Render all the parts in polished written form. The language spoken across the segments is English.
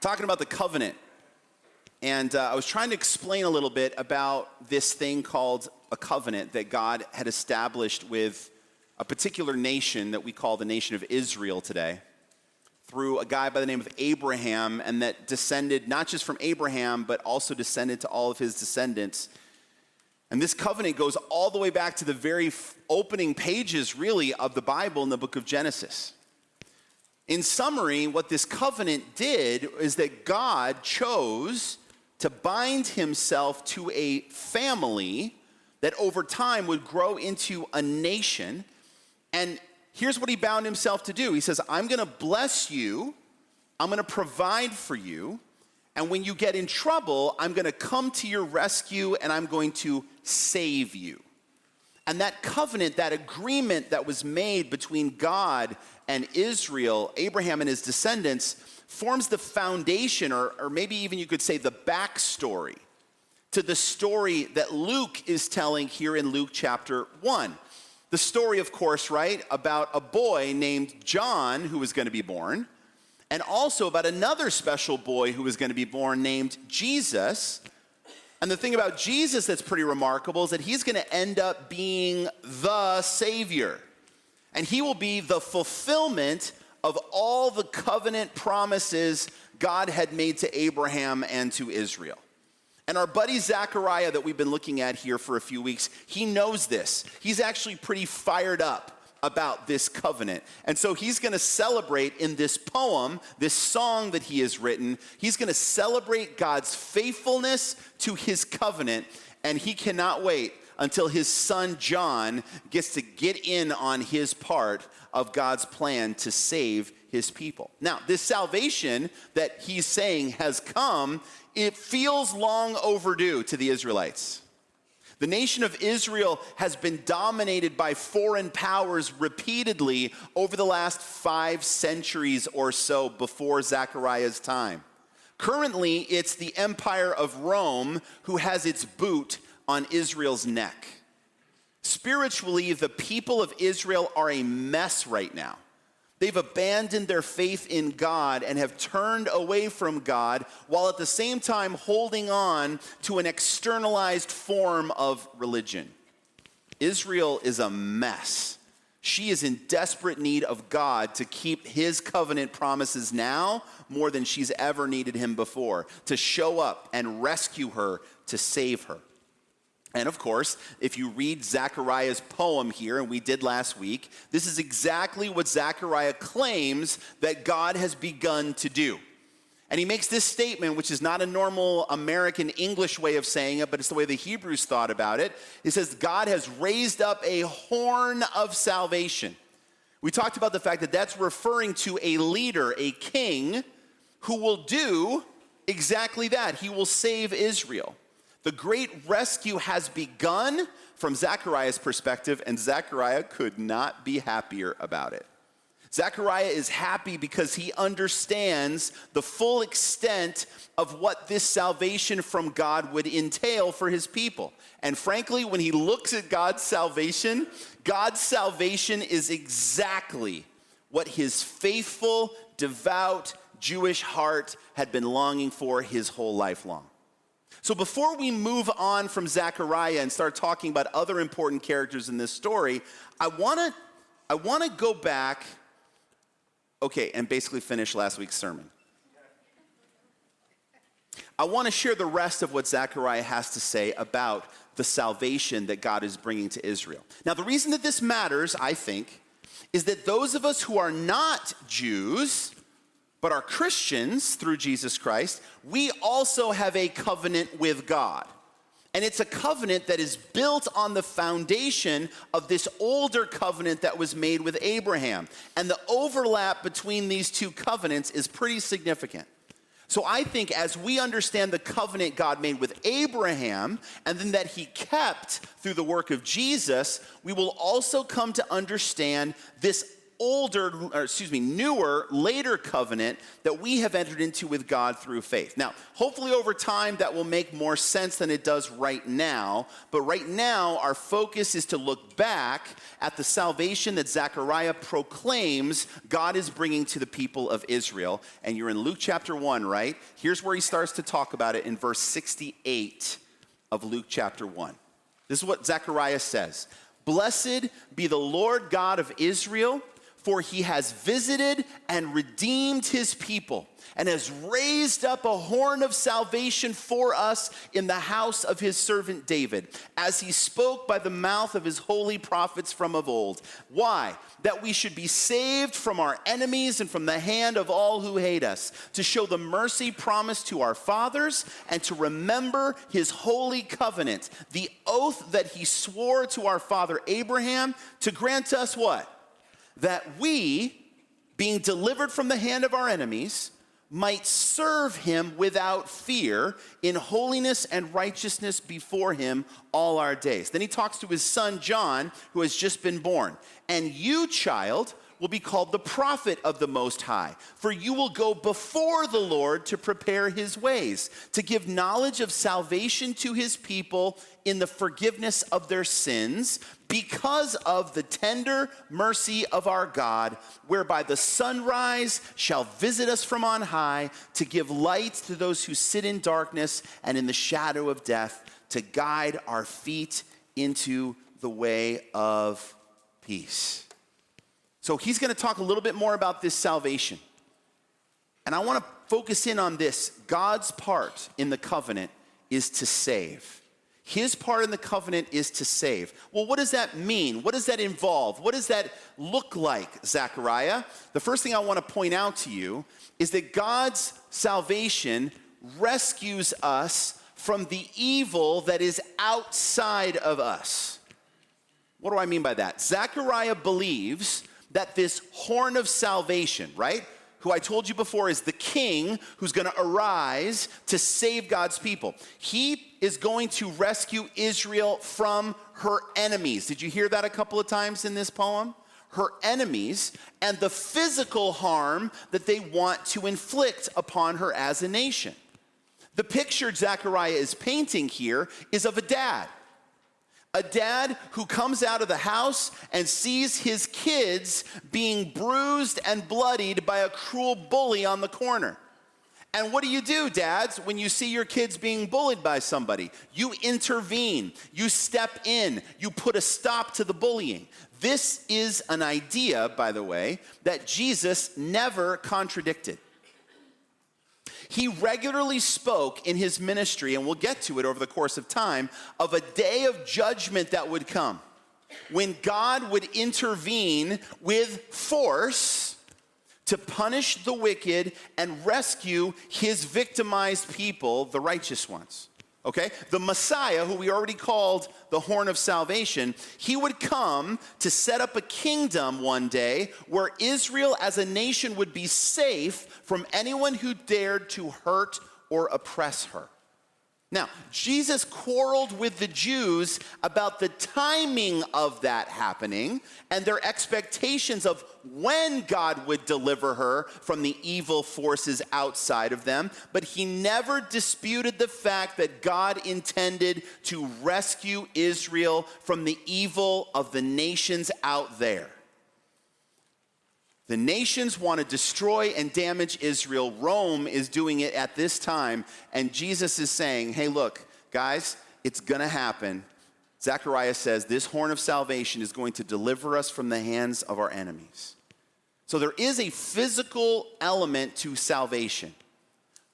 talking about the covenant. And I was trying to explain a little bit about this thing called a covenant that God had established with a particular nation that we call the nation of Israel today, through a guy by the name of Abraham, and that descended not just from Abraham, but also descended to all of his descendants. And this covenant goes all the way back to the very opening pages, really, of the Bible in the book of Genesis. In summary, what this covenant did is that God chose to bind himself to a family that over time would grow into a nation. And here's what he bound himself to do. He says, I'm going to bless you, I'm going to provide for you, and when you get in trouble, I'm going to come to your rescue and I'm going to save you. And that covenant, that agreement that was made between God and Israel, Abraham and his descendants, forms the foundation, or maybe even you could say the backstory to the story that Luke is telling here in Luke chapter 1. The story, of course, right, about a boy named John who was going to be born, and also about another special boy who was going to be born named Jesus. And the thing about Jesus that's pretty remarkable is that he's going to end up being the Savior. And he will be the fulfillment of all the covenant promises God had made to Abraham and to Israel. And our buddy Zechariah that we've been looking at here for a few weeks, he knows this. He's actually pretty fired up about this covenant. And so he's going to celebrate in this poem, this song that he has written, he's going to celebrate God's faithfulness to his covenant, and he cannot wait until his son John gets to get in on his part of God's plan to save his people. Now, this salvation that he's saying has come, it feels long overdue to the Israelites. The nation of Israel has been dominated by foreign powers repeatedly over the last 5 centuries or so before Zechariah's time. Currently, it's the empire of Rome who has its boot on Israel's neck. Spiritually, the people of Israel are a mess right now. They've abandoned their faith in God and have turned away from God, while at the same time holding on to an externalized form of religion. Israel is a mess. She is in desperate need of God to keep his covenant promises now more than she's ever needed him before, to show up and rescue her, to save her. And of course, if you read Zechariah's poem here, and we did last week, this is exactly what Zechariah claims that God has begun to do. And he makes this statement, which is not a normal American English way of saying it, but it's the way the Hebrews thought about it. He says, God has raised up a horn of salvation. We talked about the fact that that's referring to a leader, a king, who will do exactly that. He will save Israel. The great rescue has begun from Zechariah's perspective, and Zechariah could not be happier about it. Zechariah is happy because he understands the full extent of what this salvation from God would entail for his people. And frankly, when he looks at God's salvation is exactly what his faithful, devout Jewish heart had been longing for his whole life long. So before we move on from Zechariah and start talking about other important characters in this story, I want to go back, and basically finish last week's sermon. I want to share the rest of what Zechariah has to say about the salvation that God is bringing to Israel. Now, the reason that this matters, I think, is that those of us who are not Jews, but are Christians through Jesus Christ, we also have a covenant with God. And it's a covenant that is built on the foundation of this older covenant that was made with Abraham. And the overlap between these two covenants is pretty significant. So I think as we understand the covenant God made with Abraham, and then that he kept through the work of Jesus, we will also come to understand this newer, later covenant that we have entered into with God through faith. Now, hopefully over time that will make more sense than it does right now, but right now our focus is to look back at the salvation that Zechariah proclaims God is bringing to the people of Israel. And you're in Luke chapter 1, right? Here's where he starts to talk about it in verse 68 of Luke chapter 1. This is what Zechariah says. Blessed be the Lord God of Israel, for he has visited and redeemed his people and has raised up a horn of salvation for us in the house of his servant David, as he spoke by the mouth of his holy prophets from of old. Why? That we should be saved from our enemies and from the hand of all who hate us, to show the mercy promised to our fathers and to remember his holy covenant, the oath that he swore to our father Abraham, to grant us what? That we, being delivered from the hand of our enemies, might serve him without fear in holiness and righteousness before him all our days. Then he talks to his son John, who has just been born. And you, child, will be called the prophet of the Most High, for you will go before the Lord to prepare his ways, to give knowledge of salvation to his people in the forgiveness of their sins, because of the tender mercy of our God, whereby the sunrise shall visit us from on high, to give light to those who sit in darkness and in the shadow of death, to guide our feet into the way of peace. So he's going to talk a little bit more about this salvation. And I want to focus in on this. God's part in the covenant is to save. His part in the covenant is to save. Well, what does that mean? What does that involve? What does that look like, Zechariah? The first thing I want to point out to you is that God's salvation rescues us from the evil that is outside of us. What do I mean by that? Zechariah believes that this horn of salvation, right, who I told you before is the king who's going to arise to save God's people. He is going to rescue Israel from her enemies. Did you hear that a couple of times in this poem? Her enemies and the physical harm that they want to inflict upon her as a nation. The picture Zechariah is painting here is of a dad. A dad who comes out of the house and sees his kids being bruised and bloodied by a cruel bully on the corner. And what do, dads, when you see your kids being bullied by somebody? You intervene, you step in, you put a stop to the bullying. This is an idea, by the way, that Jesus never contradicted. He regularly spoke in his ministry, and we'll get to it over the course of time, of a day of judgment that would come, when God would intervene with force to punish the wicked and rescue his victimized people, the righteous ones. Okay? The Messiah, who we already called the horn of salvation, he would come to set up a kingdom one day where Israel as a nation would be safe from anyone who dared to hurt or oppress her. Now, Jesus quarreled with the Jews about the timing of that happening and their expectations of when God would deliver her from the evil forces outside of them, but he never disputed the fact that God intended to rescue Israel from the evil of the nations out there. The nations want to destroy and damage Israel. Rome is doing it at this time. And Jesus is saying, hey, look, guys, it's going to happen. Zechariah says this horn of salvation is going to deliver us from the hands of our enemies. So there is a physical element to salvation.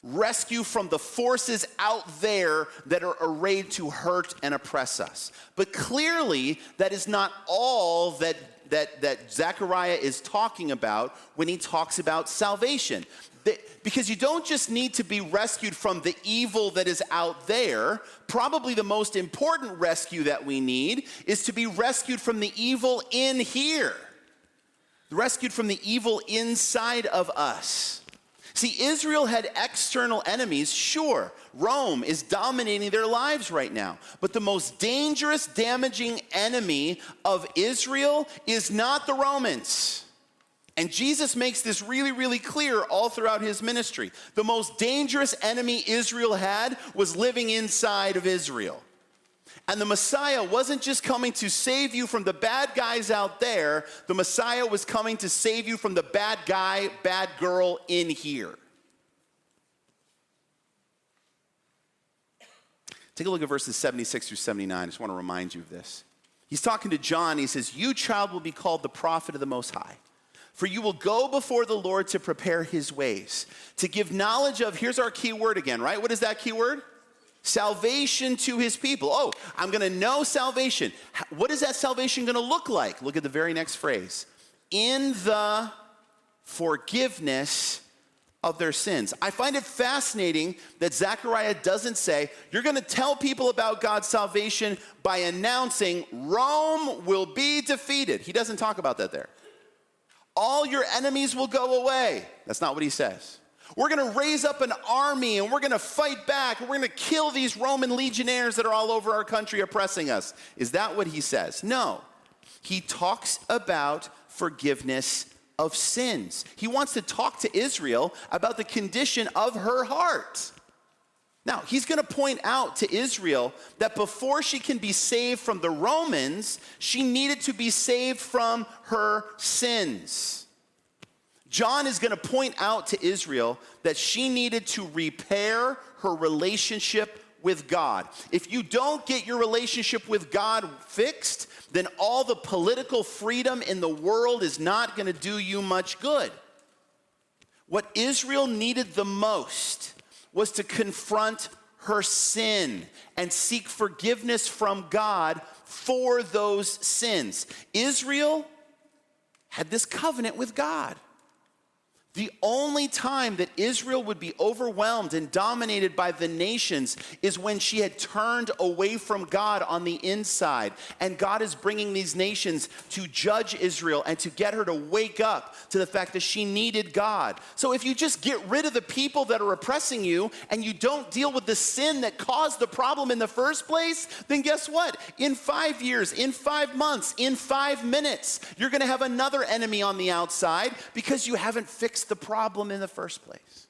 Rescue from the forces out there that are arrayed to hurt and oppress us. But clearly, that is not all that Zechariah is talking about when he talks about salvation. Because you don't just need to be rescued from the evil that is out there. Probably the most important rescue that we need is to be rescued from the evil in here. Rescued from the evil inside of us. See, Israel had external enemies, sure. Rome is dominating their lives right now. But the most dangerous, damaging enemy of Israel is not the Romans. And Jesus makes this really, really clear all throughout his ministry. The most dangerous enemy Israel had was living inside of Israel. And the Messiah wasn't just coming to save you from the bad guys out there. The Messiah was coming to save you from the bad guy, bad girl in here. Take a look at verses 76 through 79. I just want to remind you of this. He's talking to John. He says, "You, child, will be called the prophet of the Most High. For you will go before the Lord to prepare his ways, to give knowledge of," here's our key word again, right? What is that key word? Salvation to his people. Oh, I'm going to know salvation. What is that salvation going to look like? Look at the very next phrase. In the forgiveness of their sins. I find it fascinating that Zechariah doesn't say, you're going to tell people about God's salvation by announcing Rome will be defeated. He doesn't talk about that there. All your enemies will go away. That's not what he says. We're going to raise up an army and we're going to fight back and we're going to kill these Roman legionnaires that are all over our country oppressing us. Is that what he says? No. He talks about forgiveness of sins. He wants to talk to Israel about the condition of her heart. Now, he's going to point out to Israel that before she can be saved from the Romans, she needed to be saved from her sins. John is going to point out to Israel that she needed to repair her relationship with God. If you don't get your relationship with God fixed, then all the political freedom in the world is not going to do you much good. What Israel needed the most was to confront her sin and seek forgiveness from God for those sins. Israel had this covenant with God. The only time that Israel would be overwhelmed and dominated by the nations is when she had turned away from God on the inside. And God is bringing these nations to judge Israel and to get her to wake up to the fact that she needed God. So if you just get rid of the people that are oppressing you and you don't deal with the sin that caused the problem in the first place, then guess what? In 5 years, in 5 months, in 5 minutes, you're going to have another enemy on the outside because you haven't fixed the problem in the first place.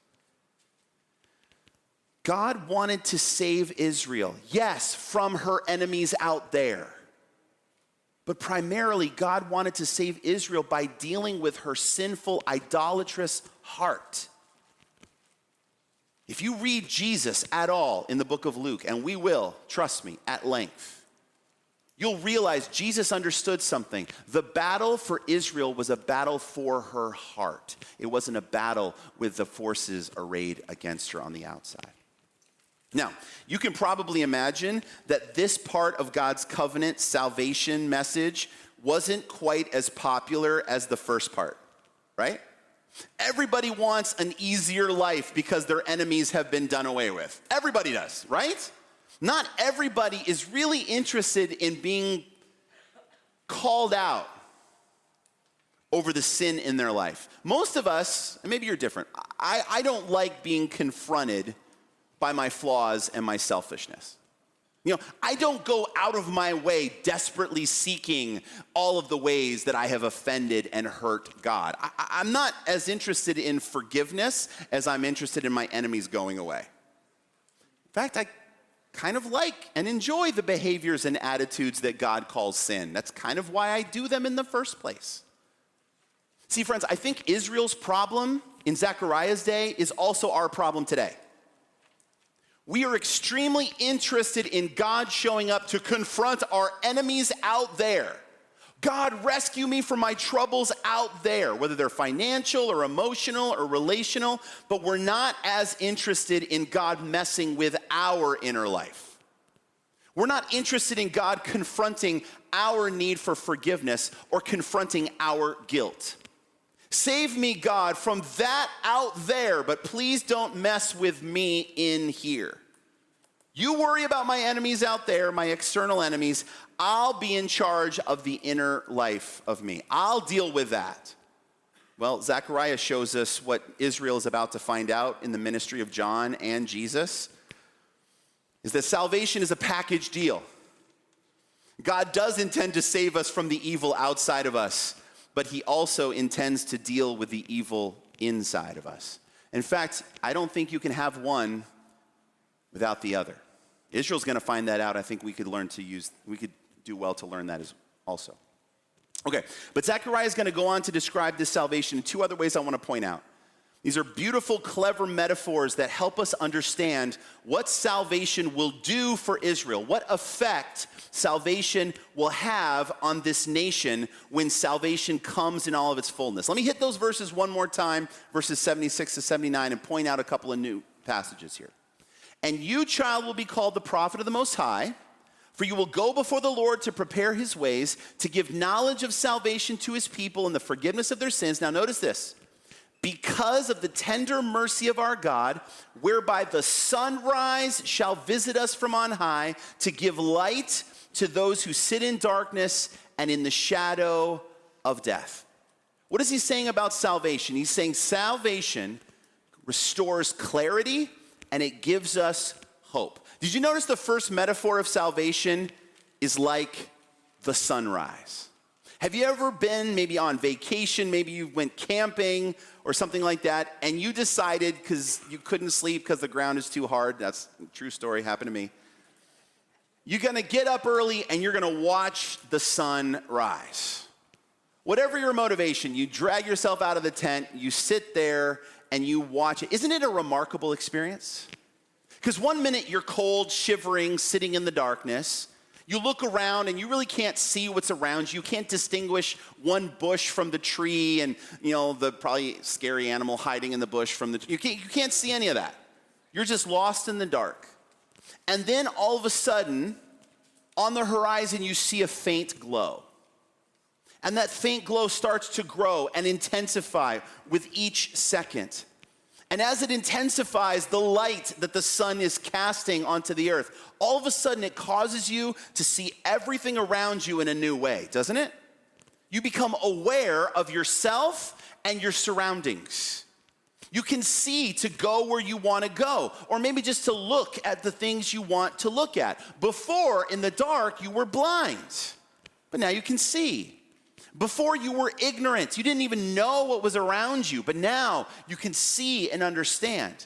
God wanted to save Israel, yes, from her enemies out there. But primarily, God wanted to save Israel by dealing with her sinful, idolatrous heart. If you read Jesus at all in the book of Luke, and we will, trust me, at length, you'll realize Jesus understood something. The battle for Israel was a battle for her heart. It wasn't a battle with the forces arrayed against her on the outside. Now, you can probably imagine that this part of God's covenant salvation message wasn't quite as popular as the first part, right? Everybody wants an easier life because their enemies have been done away with. Everybody does, right? Not everybody is really interested in being called out over the sin in their life. Most of us, and maybe you're different, I don't like being confronted by my flaws and my selfishness. You know, I don't go out of my way desperately seeking all of the ways that I have offended and hurt God. I'm not as interested in forgiveness as I'm interested in my enemies going away. In fact, I kind of like and enjoy the behaviors and attitudes that God calls sin. That's kind of why I do them in the first place. See, friends, I think Israel's problem in Zechariah's day is also our problem today. We are extremely interested in God showing up to confront our enemies out there. God, rescue me from my troubles out there, whether they're financial or emotional or relational, but we're not as interested in God messing with our inner life. We're not interested in God confronting our need for forgiveness or confronting our guilt. Save me, God, from that out there, but please don't mess with me in here. You worry about my enemies out there, my external enemies. I'll be in charge of the inner life of me. I'll deal with that. Well, Zechariah shows us what Israel is about to find out in the ministry of John and Jesus, is that salvation is a package deal. God does intend to save us from the evil outside of us, but he also intends to deal with the evil inside of us. In fact, I don't think you can have one without the other. Israel's going to find that out. I think we could do well to learn that as also. Okay, but Zechariah is going to go on to describe this salvation in two other ways I want to point out. These are beautiful, clever metaphors that help us understand what salvation will do for Israel, what effect salvation will have on this nation when salvation comes in all of its fullness. Let me hit those verses one more time, verses 76 to 79, and point out a couple of new passages here. And you, child, will be called the prophet of the Most High, for you will go before the Lord to prepare his ways, to give knowledge of salvation to his people and the forgiveness of their sins. Now notice this. Because of the tender mercy of our God, whereby the sunrise shall visit us from on high, to give light to those who sit in darkness and in the shadow of death. What is he saying about salvation? He's saying salvation restores clarity and it gives us hope. Did you notice the first metaphor of salvation is like the sunrise? Have you ever been maybe on vacation, maybe you went camping or something like that, and you decided because you couldn't sleep because the ground is too hard, that's a true story, happened to me. You're gonna get up early and you're gonna watch the sun rise. Whatever your motivation, you drag yourself out of the tent, you sit there and you watch it. Isn't it a remarkable experience? Because one minute you're cold, shivering, sitting in the darkness. You look around and you really can't see what's around you. You can't distinguish one bush from the tree and, the probably scary animal hiding in the bush from the tree. You can't see any of that. You're just lost in the dark. And then all of a sudden, on the horizon, you see a faint glow. And that faint glow starts to grow and intensify with each second. And as it intensifies the light that the sun is casting onto the earth, all of a sudden it causes you to see everything around you in a new way, doesn't it? You become aware of yourself and your surroundings. You can see to go where you want to go, or maybe just to look at the things you want to look at. Before, in the dark, you were blind, but now you can see. Before, you were ignorant. You didn't even know what was around you, but now you can see and understand.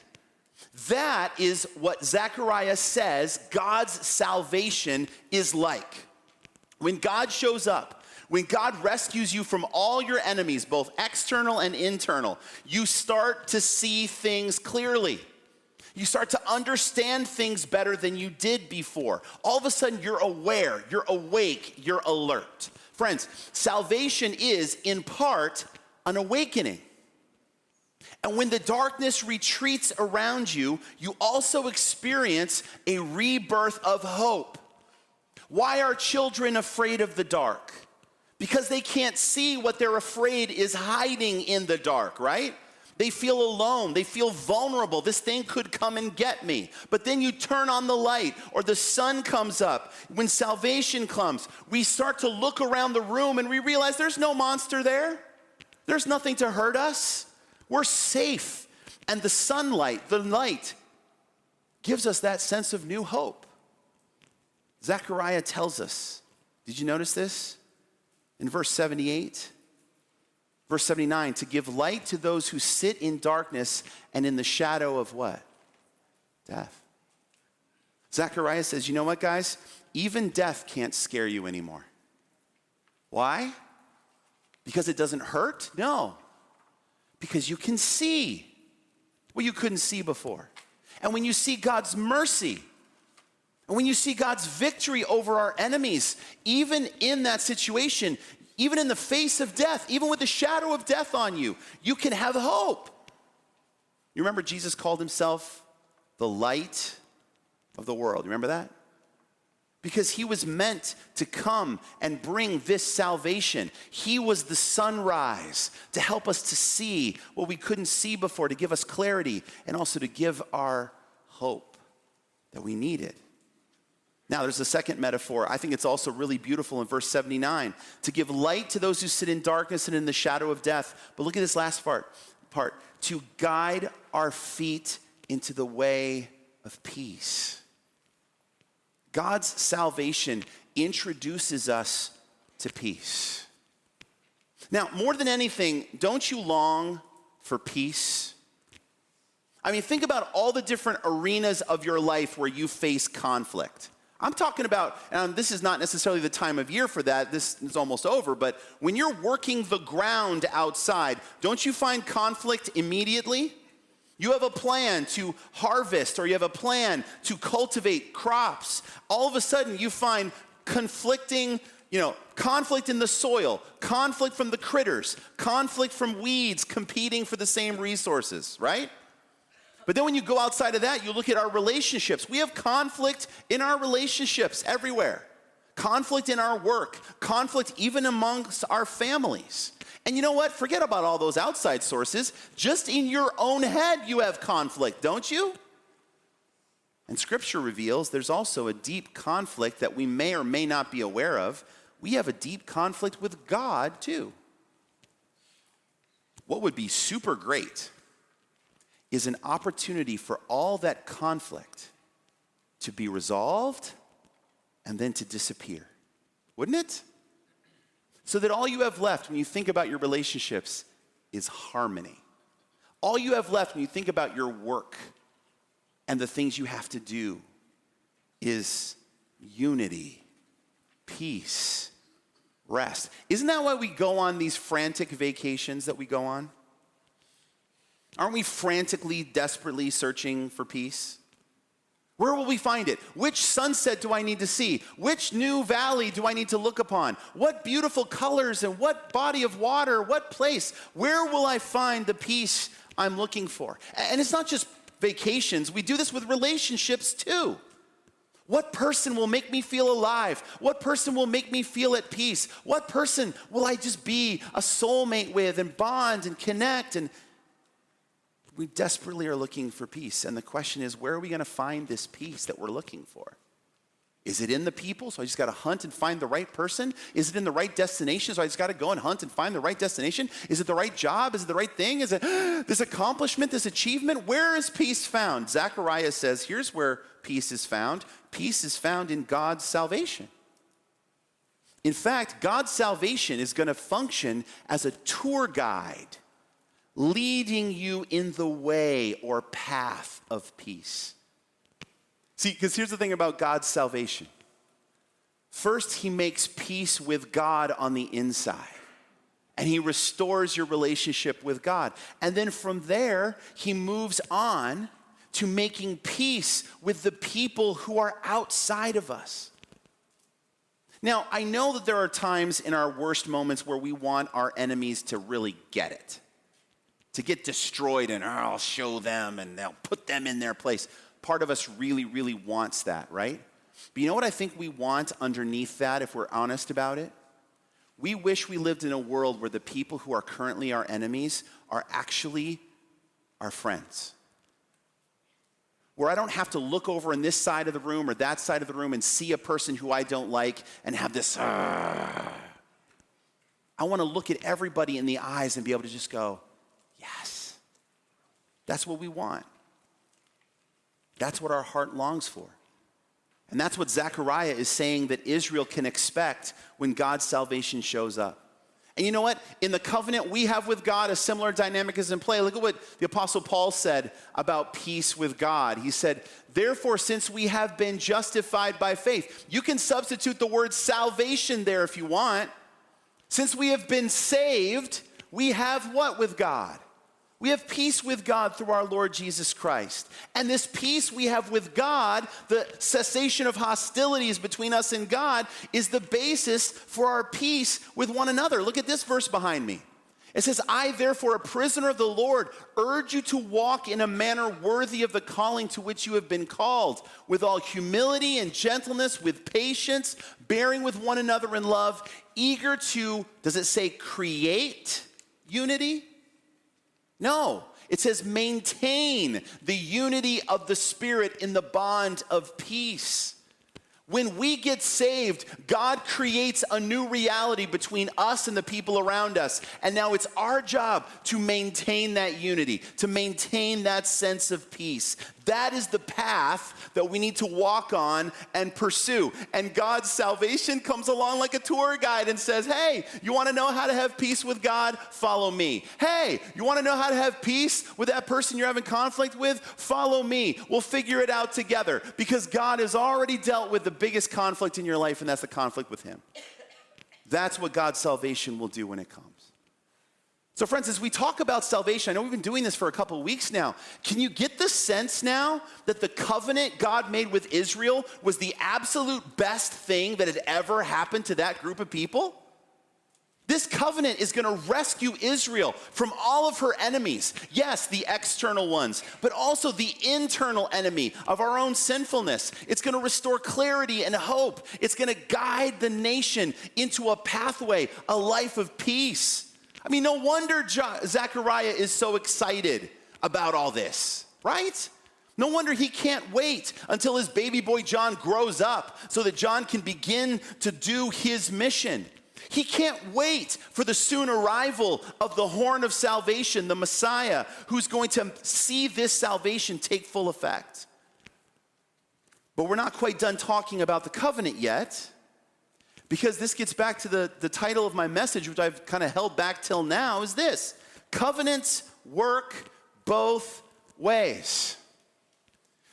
That is what Zechariah says God's salvation is like. When God shows up, when God rescues you from all your enemies, both external and internal, you start to see things clearly. You start to understand things better than you did before. All of a sudden, you're aware, you're awake, you're alert. Friends, salvation is, in part, an awakening. And when the darkness retreats around you, you also experience a rebirth of hope. Why are children afraid of the dark? Because they can't see what they're afraid is hiding in the dark, right? They feel alone, they feel vulnerable. This thing could come and get me. But then you turn on the light or the sun comes up. When salvation comes, we start to look around the room and we realize there's no monster there. There's nothing to hurt us. We're safe. And the sunlight, the light, gives us that sense of new hope. Zechariah tells us, did you notice this? In verse 78, verse 79, to give light to those who sit in darkness and in the shadow of what? Death. Zechariah says, you know what, guys? Even death can't scare you anymore. Why? Because it doesn't hurt? No. Because you can see what you couldn't see before. And when you see God's mercy, and when you see God's victory over our enemies, even in that situation, even in the face of death, even with the shadow of death on you, you can have hope. You remember Jesus called himself the light of the world. You remember that? Because he was meant to come and bring this salvation. He was the sunrise to help us to see what we couldn't see before, to give us clarity, and also to give our hope that we needed. Now, there's a second metaphor. I think it's also really beautiful in verse 79. To give light to those who sit in darkness and in the shadow of death. But look at this last part. To guide our feet into the way of peace. God's salvation introduces us to peace. Now, more than anything, don't you long for peace? I mean, think about all the different arenas of your life where you face conflict. I'm talking about, and this is not necessarily the time of year for that, this is almost over, but when you're working the ground outside, don't you find conflict immediately? You have a plan to harvest, or you have a plan to cultivate crops. All of a sudden, you find conflict in the soil, conflict from the critters, conflict from weeds competing for the same resources, right? But then when you go outside of that, you look at our relationships. We have conflict in our relationships everywhere. Conflict in our work, conflict even amongst our families. And you know what? Forget about all those outside sources. Just in your own head, you have conflict, don't you? And Scripture reveals there's also a deep conflict that we may or may not be aware of. We have a deep conflict with God, too. What would be super great is an opportunity for all that conflict to be resolved and then to disappear. Wouldn't it? So that all you have left when you think about your relationships is harmony. All you have left when you think about your work and the things you have to do is unity, peace, rest. Isn't that why we go on these frantic vacations that we go on? Aren't we frantically, desperately searching for peace? Where will we find it? Which sunset do I need to see? Which new valley do I need to look upon? What beautiful colors and what body of water, what place? Where will I find the peace I'm looking for? And it's not just vacations. We do this with relationships too. What person will make me feel alive? What person will make me feel at peace? What person will I just be a soulmate with and bond and connect? And we desperately are looking for peace. And the question is, where are we going to find this peace that we're looking for? Is it in the people? So I just got to hunt and find the right person? Is it in the right destination? So I just got to go and hunt and find the right destination? Is it the right job? Is it the right thing? Is it this accomplishment, this achievement? Where is peace found? Zechariah says, here's where peace is found. Peace is found in God's salvation. In fact, God's salvation is going to function as a tour guide, leading you in the way or path of peace. See, because here's the thing about God's salvation. First, he makes peace with God on the inside, and he restores your relationship with God. And then from there, he moves on to making peace with the people who are outside of us. Now, I know that there are times in our worst moments where we want our enemies to really get it, to get destroyed, and I'll show them and they'll put them in their place. Part of us really, really wants that, right? But you know what I think we want underneath that, if we're honest about it? We wish we lived in a world where the people who are currently our enemies are actually our friends. Where I don't have to look over in this side of the room or that side of the room and see a person who I don't like and have this, I want to look at everybody in the eyes and be able to just go, yes, that's what we want. That's what our heart longs for. And that's what Zechariah is saying that Israel can expect when God's salvation shows up. And you know what? In the covenant we have with God, a similar dynamic is in play. Look at what the Apostle Paul said about peace with God. He said, therefore, since we have been justified by faith, you can substitute the word salvation there if you want. Since we have been saved, we have what with God? We have peace with God through our Lord Jesus Christ. And this peace we have with God, the cessation of hostilities between us and God, is the basis for our peace with one another. Look at this verse behind me. It says, I, therefore, a prisoner of the Lord, urge you to walk in a manner worthy of the calling to which you have been called, with all humility and gentleness, with patience, bearing with one another in love, eager to, does it say create unity? No, it says maintain the unity of the Spirit in the bond of peace. When we get saved, God creates a new reality between us and the people around us. And now it's our job to maintain that unity, to maintain that sense of peace. That is the path that we need to walk on and pursue. And God's salvation comes along like a tour guide and says, hey, you want to know how to have peace with God? Follow me. Hey, you want to know how to have peace with that person you're having conflict with? Follow me. We'll figure it out together, because God has already dealt with the biggest conflict in your life, and that's the conflict with him. That's what God's salvation will do when it comes. So friends, as we talk about salvation, I know we've been doing this for a couple of weeks now. Can you get the sense now that the covenant God made with Israel was the absolute best thing that had ever happened to that group of people? This covenant is going to rescue Israel from all of her enemies. Yes, the external ones, but also the internal enemy of our own sinfulness. It's going to restore clarity and hope. It's going to guide the nation into a pathway, a life of peace. I mean, no wonder Zechariah is so excited about all this, right? No wonder he can't wait until his baby boy John grows up so that John can begin to do his mission. He can't wait for the soon arrival of the horn of salvation, the Messiah, who's going to see this salvation take full effect. But we're not quite done talking about the covenant yet, because this gets back to the title of my message, which I've kind of held back till now, is this: covenants work both ways.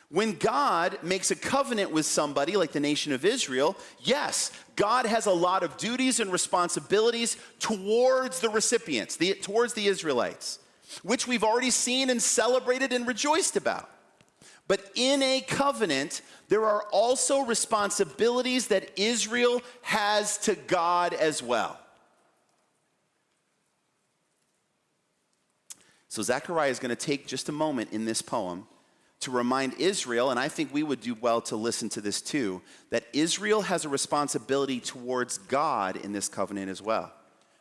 When God makes a covenant with somebody like the nation of Israel, yes, God has a lot of duties and responsibilities towards the recipients, towards the Israelites, which we've already seen and celebrated and rejoiced about. But in a covenant, there are also responsibilities that Israel has to God as well. So Zechariah is going to take just a moment in this poem to remind Israel, and I think we would do well to listen to this too, that Israel has a responsibility towards God in this covenant as well,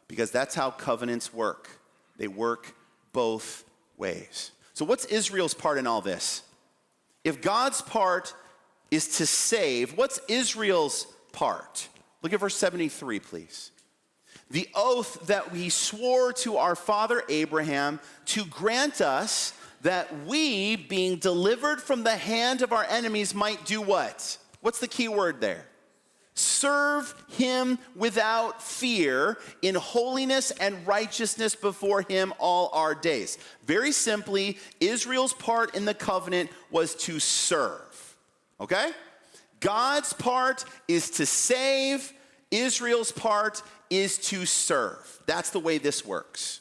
because that's how covenants work. They work both ways. So what's Israel's part in all this? If God's part is to save, what's Israel's part? Look at verse 73, please. The oath that we swore to our father Abraham to grant us that we, being delivered from the hand of our enemies, might do what? What's the key word there? Serve him without fear in holiness and righteousness before him all our days. Very simply, Israel's part in the covenant was to serve. Okay? God's part is to save. Israel's part is to serve. That's the way this works.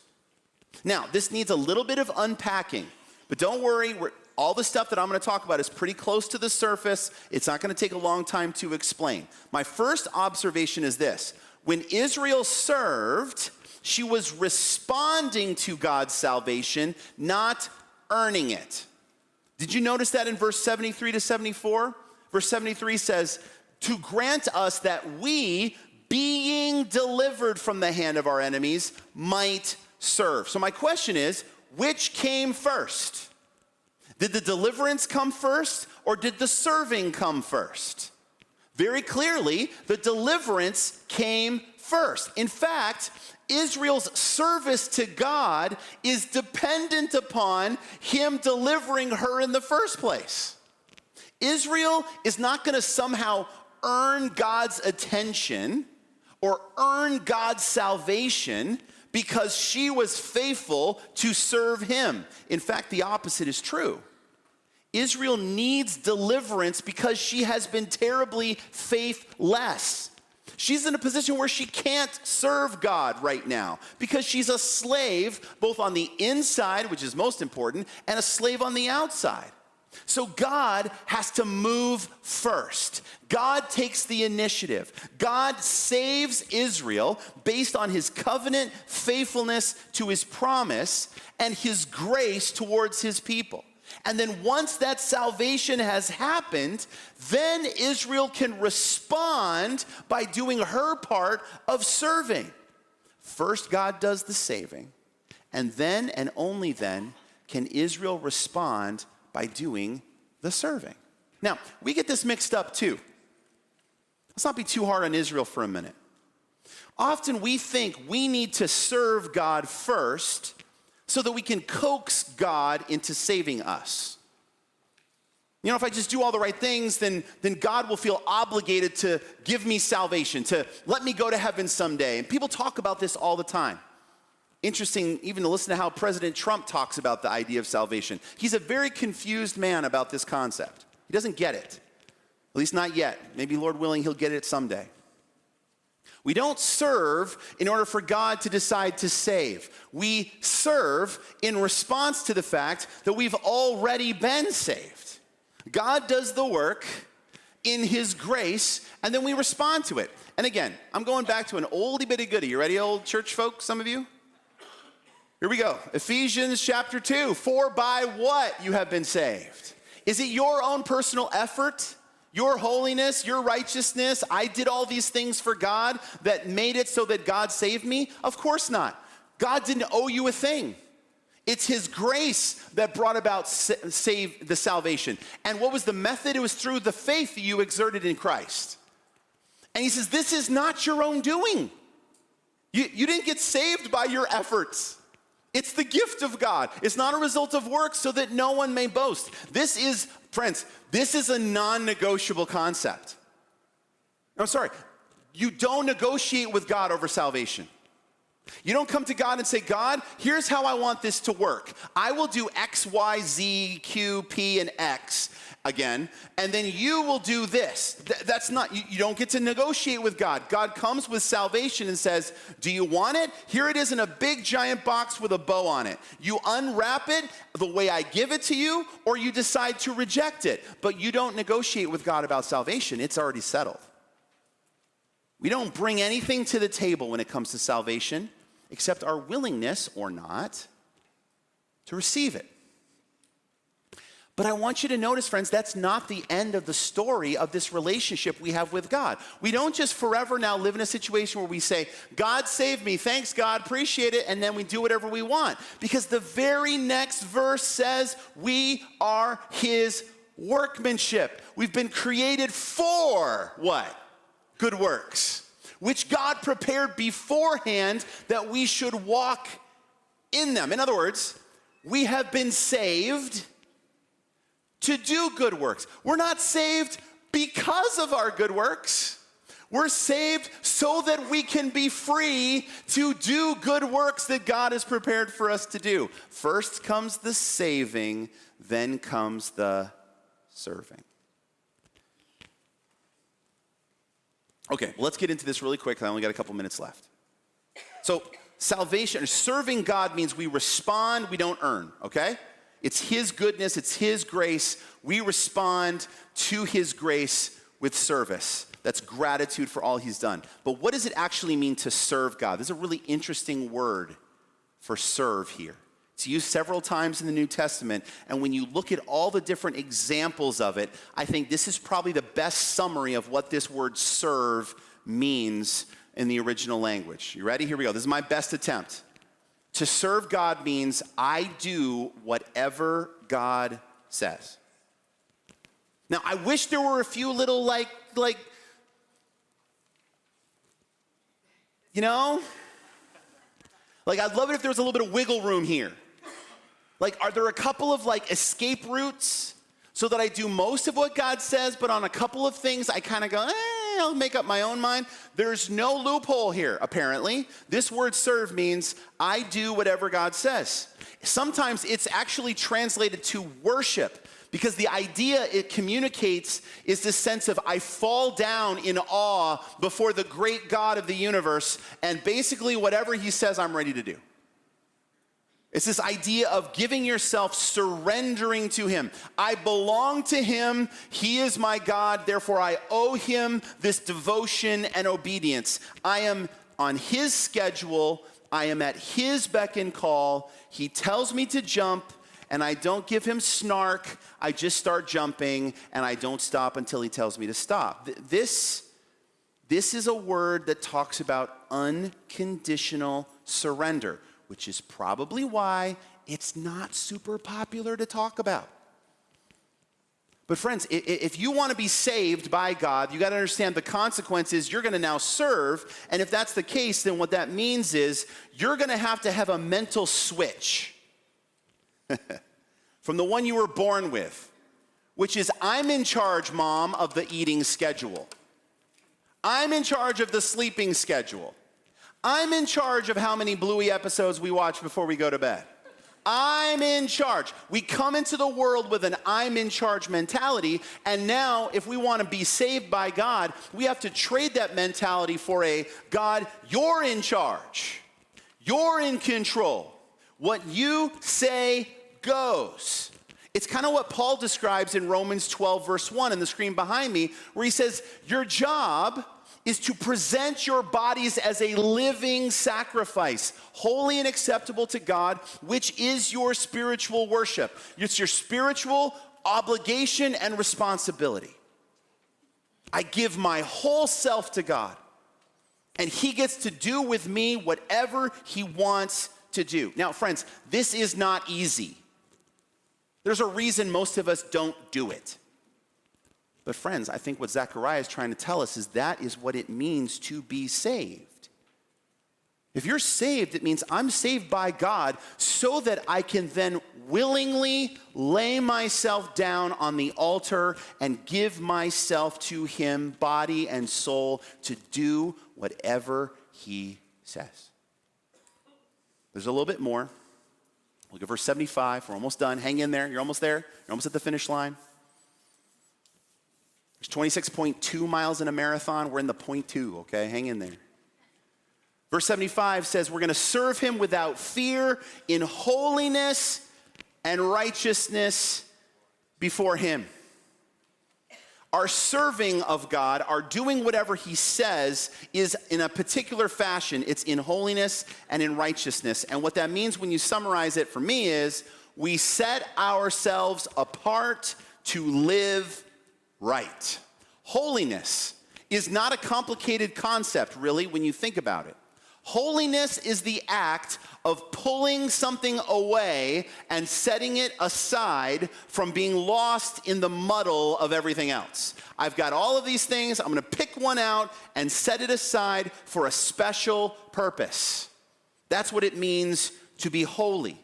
Now, this needs a little bit of unpacking, but don't worry, all the stuff that I'm going to talk about is pretty close to the surface. It's not going to take a long time to explain. My first observation is this: when Israel served, she was responding to God's salvation, not earning it. Did you notice that in verse 73 to 74? Verse 73 says, to grant us that we, being delivered from the hand of our enemies, might serve. So my question is, which came first? Did the deliverance come first, or did the serving come first? Very clearly, the deliverance came first. In fact, Israel's service to God is dependent upon him delivering her in the first place. Israel is not going to somehow earn God's attention or earn God's salvation because she was faithful to serve him. In fact, the opposite is true. Israel needs deliverance because she has been terribly faithless. She's in a position where she can't serve God right now because she's a slave both on the inside, which is most important, and a slave on the outside. So God has to move first. God takes the initiative. God saves Israel based on his covenant faithfulness to his promise and his grace towards his people. And then once that salvation has happened, then Israel can respond by doing her part of serving. First, God does the saving, and then and only then can Israel respond by doing the serving. Now, we get this mixed up too. Let's not be too hard on Israel for a minute. Often we think we need to serve God first so that we can coax God into saving us. If I just do all the right things, then God will feel obligated to give me salvation, to let me go to heaven someday. And people talk about this all the time. Interesting even to listen to how President Trump talks about the idea of salvation. He's a very confused man about this concept. He doesn't get it, at least not yet. Maybe, Lord willing, he'll get it someday. We don't serve in order for God to decide to save. We serve in response to the fact that we've already been saved. God does the work in his grace, and then we respond to it. And again, I'm going back to an oldie bitty goodie. You ready, old church folk, some of you? Here we go. Ephesians chapter 2. For by what you have been saved? Is it your own personal effort? Your holiness, your righteousness, I did all these things for God that made it so that God saved me? Of course not. God didn't owe you a thing. It's his grace that brought about the salvation. And what was the method? It was through the faith that you exerted in Christ. And he says, this is not your own doing. You didn't get saved by your efforts. It's the gift of God. It's not a result of works so that no one may boast. This is, friends, this is a non-negotiable concept. I'm sorry. You don't negotiate with God over salvation. You don't come to God and say, God, here's how I want this to work. I will do X, Y, Z, Q, P, and X again, and then you will do this. That's not, you don't get to negotiate with God. God comes with salvation and says, do you want it? Here it is in a big giant box with a bow on it. You unwrap it the way I give it to you, or you decide to reject it. But you don't negotiate with God about salvation. It's already settled. We don't bring anything to the table when it comes to salvation except our willingness, or not, to receive it. But I want you to notice, friends, that's not the end of the story of this relationship we have with God. We don't just forever now live in a situation where we say, God saved me, thanks God, appreciate it, and then we do whatever we want. Because the very next verse says we are his workmanship. We've been created for what? Good works, which God prepared beforehand that we should walk in them. In other words, we have been saved to do good works. We're not saved because of our good works. We're saved so that we can be free to do good works that God has prepared for us to do. First comes the saving, then comes the serving. Okay, well, let's get into this really quick. I only got a couple minutes left. So salvation, or serving God, means we respond, we don't earn, okay? It's his goodness, it's his grace. We respond to his grace with service. That's gratitude for all he's done. But what does it actually mean to serve God? There's a really interesting word for serve here. It's used several times in the New Testament, and when you look at all the different examples of it, I think this is probably the best summary of what this word serve means in the original language. You ready? Here we go. This is my best attempt. To serve God means I do whatever God says. Now, I wish there were a few little like, you know? Like, I'd love it if there was a little bit of wiggle room here. Like, are there a couple of escape routes so that I do most of what God says, but on a couple of things I kind of go, I'll make up my own mind? There's no loophole here, apparently. This word serve means I do whatever God says. Sometimes it's actually translated to worship, because the idea it communicates is this sense of I fall down in awe before the great God of the universe, and basically whatever he says, I'm ready to do. It's this idea of giving yourself, surrendering to him. I belong to him. He is my God. Therefore, I owe him this devotion and obedience. I am on his schedule. I am at his beck and call. He tells me to jump, and I don't give him snark. I just start jumping, and I don't stop until he tells me to stop. This is a word that talks about unconditional surrender, which is probably why it's not super popular to talk about. But friends, if you want to be saved by God, you got to understand the consequences. You're going to now serve, and if that's the case, then what that means is you're going to have a mental switch from the one you were born with, which is I'm in charge, Mom, of the eating schedule. I'm in charge of the sleeping schedule. I'm in charge of how many Bluey episodes we watch before we go to bed. I'm in charge. We come into the world with an I'm in charge mentality, and now if we want to be saved by God, we have to trade that mentality for a God, you're in charge. You're in control. What you say goes. It's kind of what Paul describes in Romans 12, verse 1 on the screen behind me, where he says, your job is to present your bodies as a living sacrifice, holy and acceptable to God, which is your spiritual worship. It's your spiritual obligation and responsibility. I give my whole self to God, and he gets to do with me whatever he wants to do. Now, friends, this is not easy. There's a reason most of us don't do it. But friends, I think what Zechariah is trying to tell us is that is what it means to be saved. If you're saved, it means I'm saved by God so that I can then willingly lay myself down on the altar and give myself to him, body and soul, to do whatever he says. There's a little bit more. Look at verse 75. We're almost done. Hang in there. You're almost there. You're almost at the finish line. There's 26.2 miles in a marathon. We're in the 0.2, okay? Hang in there. Verse 75 says, we're going to serve him without fear in holiness and righteousness before him. Our serving of God, our doing whatever he says, is in a particular fashion. It's in holiness and in righteousness. And what that means when you summarize it for me is we set ourselves apart to live right. Holiness is not a complicated concept, really, when you think about it. Holiness is the act of pulling something away and setting it aside from being lost in the muddle of everything else. I've got all of these things. I'm going to pick one out and set it aside for a special purpose. That's what it means to be holy.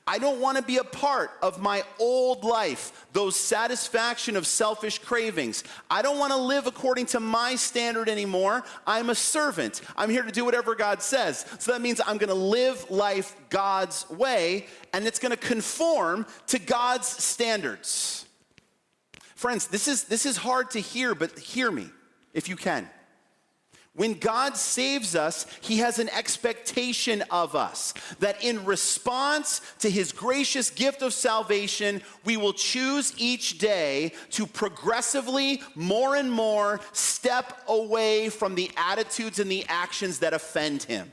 I don't want to be a part of my old life, those satisfaction of selfish cravings. I don't want to live according to my standard anymore. I'm a servant. I'm here to do whatever God says. So that means I'm going to live life God's way, and it's going to conform to God's standards. Friends, this is hard to hear, but hear me if you can. When God saves us, he has an expectation of us that in response to his gracious gift of salvation, we will choose each day to progressively, more and more, step away from the attitudes and the actions that offend him.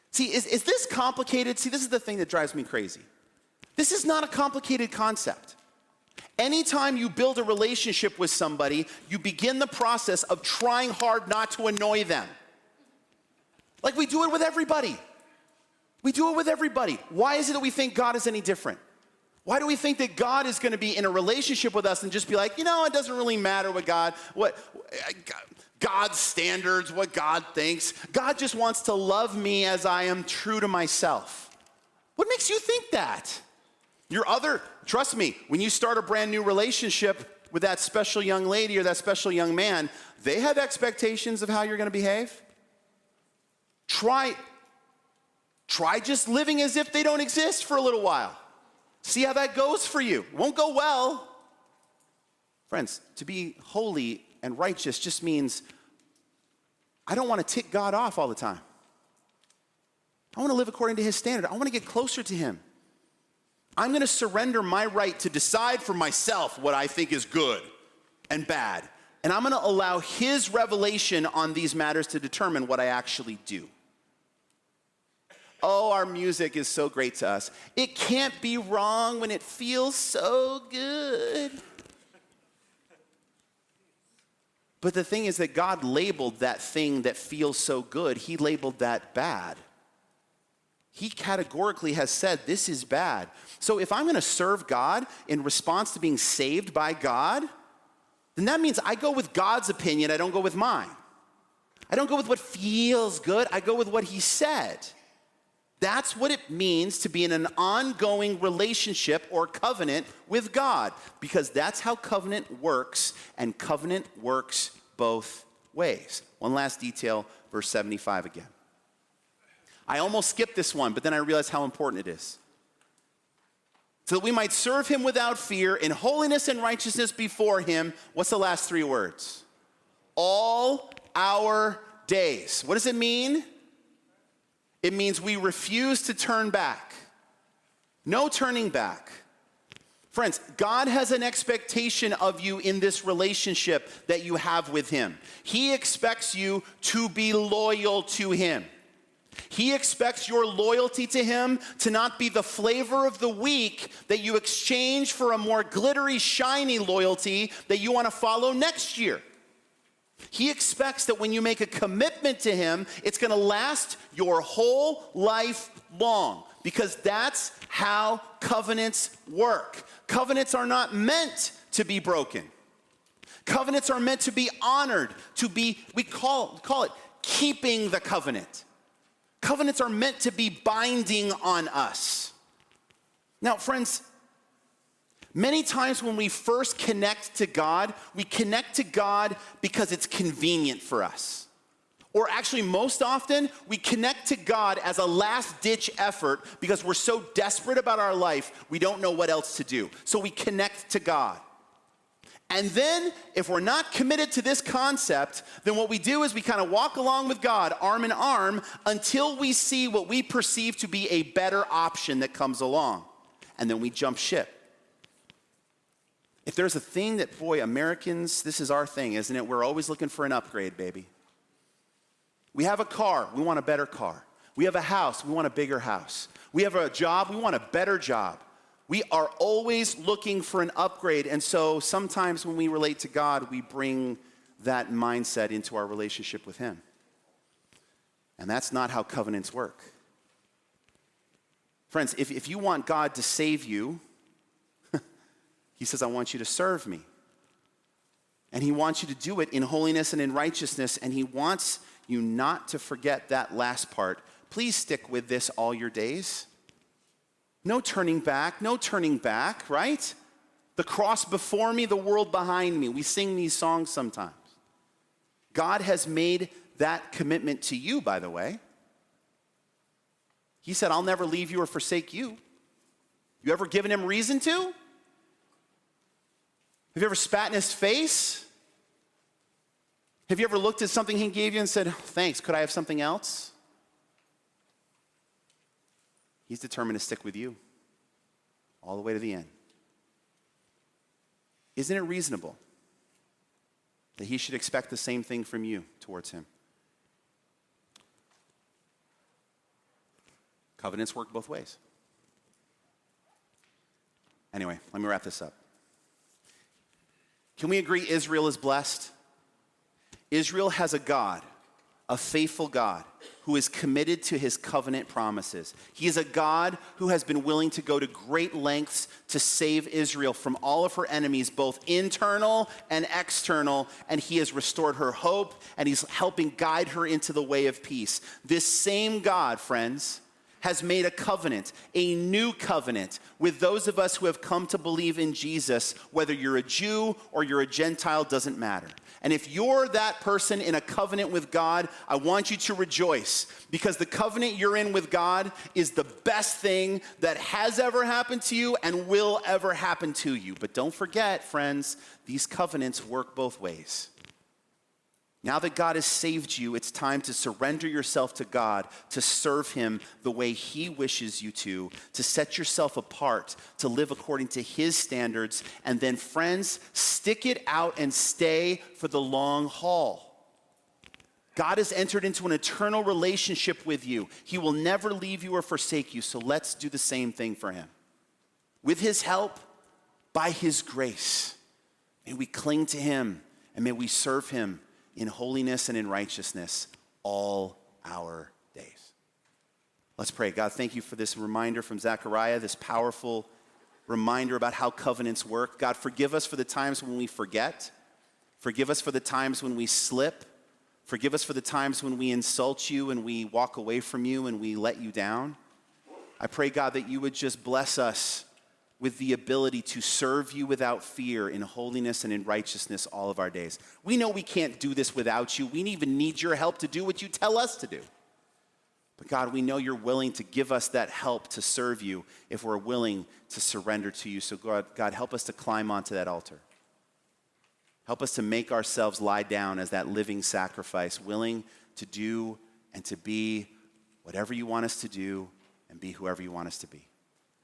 See, is this complicated? See, this is the thing that drives me crazy. This is not a complicated concept. Anytime you build a relationship with somebody, you begin the process of trying hard not to annoy them. Like we do it with everybody. We do it with everybody. Why is it that we think God is any different? Why do we think that God is going to be in a relationship with us and just be like, it doesn't really matter what God's standards, what God thinks. God just wants to love me as I am true to myself. What makes you think that? Trust me, when you start a brand new relationship with that special young lady or that special young man, they have expectations of how you're going to behave. Try just living as if they don't exist for a little while. See how that goes for you. It won't go well. Friends, to be holy and righteous just means I don't want to tick God off all the time. I want to live according to his standard. I want to get closer to him. I'm going to surrender my right to decide for myself what I think is good and bad. And I'm going to allow his revelation on these matters to determine what I actually do. Oh, our music is so great to us. It can't be wrong when it feels so good. But the thing is that God labeled that thing that feels so good, he labeled that bad. He categorically has said this is bad. So if I'm going to serve God in response to being saved by God, then that means I go with God's opinion, I don't go with mine. I don't go with what feels good, I go with what he said. That's what it means to be in an ongoing relationship or covenant with God, because that's how covenant works, and covenant works both ways. One last detail, verse 75 again. I almost skipped this one, but then I realized how important it is. So that we might serve him without fear in holiness and righteousness before him. What's the last three words? All our days. What does it mean? It means we refuse to turn back. No turning back. Friends, God has an expectation of you in this relationship that you have with him. He expects you to be loyal to him. He expects your loyalty to him to not be the flavor of the week that you exchange for a more glittery, shiny loyalty that you want to follow next year. He expects that when you make a commitment to him, it's going to last your whole life long, because that's how covenants work. Covenants are not meant to be broken. Covenants are meant to be honored, to be, we call it keeping the covenant. Covenants are meant to be binding on us. Now, friends, many times when we first connect to God, we connect to God because it's convenient for us. Or actually, most often, we connect to God as a last-ditch effort because we're so desperate about our life, we don't know what else to do. So we connect to God. And then, if we're not committed to this concept, then what we do is we kind of walk along with God, arm in arm, until we see what we perceive to be a better option that comes along. And then we jump ship. If there's a thing that, boy, Americans, this is our thing, isn't it? We're always looking for an upgrade, baby. We have a car, we want a better car. We have a house, we want a bigger house. We have a job, we want a better job. We are always looking for an upgrade, and so sometimes when we relate to God, we bring that mindset into our relationship with him. And that's not how covenants work. Friends, if you want God to save you, he says, I want you to serve me. And he wants you to do it in holiness and in righteousness, and he wants you not to forget that last part. Please stick with this all your days. No turning back, right? The cross before me, the world behind me. We sing these songs sometimes. God has made that commitment to you, by the way. He said, I'll never leave you or forsake you. You ever given him reason to? Have you ever spat in his face? Have you ever looked at something he gave you and said, thanks, could I have something else? He's determined to stick with you all the way to the end. Isn't it reasonable that he should expect the same thing from you towards him? Covenants work both ways. Anyway, let me wrap this up. Can we agree Israel is blessed? Israel has a God, a faithful God, who is committed to his covenant promises. He is a God who has been willing to go to great lengths to save Israel from all of her enemies, both internal and external, and he has restored her hope, and he's helping guide her into the way of peace. This same God, friends, has made a covenant, a new covenant, with those of us who have come to believe in Jesus. Whether you're a Jew or you're a Gentile, doesn't matter. And if you're that person in a covenant with God, I want you to rejoice, because the covenant you're in with God is the best thing that has ever happened to you and will ever happen to you. But don't forget, friends, these covenants work both ways. Now that God has saved you, it's time to surrender yourself to God, to serve him the way he wishes you to set yourself apart, to live according to his standards, and then, friends, stick it out and stay for the long haul. God has entered into an eternal relationship with you. He will never leave you or forsake you, so let's do the same thing for him. With his help, by his grace, may we cling to him, and may we serve him in holiness and in righteousness all our days. Let's pray. God, thank you for this reminder from Zechariah, this powerful reminder about how covenants work. God, forgive us for the times when we forget. Forgive us for the times when we slip. Forgive us for the times when we insult you and we walk away from you and we let you down. I pray, God, that you would just bless us with the ability to serve you without fear in holiness and in righteousness all of our days. We know we can't do this without you. We even need your help to do what you tell us to do. But God, we know you're willing to give us that help to serve you if we're willing to surrender to you. So God, help us to climb onto that altar. Help us to make ourselves lie down as that living sacrifice, willing to do and to be whatever you want us to do and be whoever you want us to be.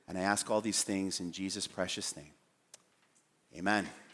And I ask all these things in Jesus' precious name. Amen.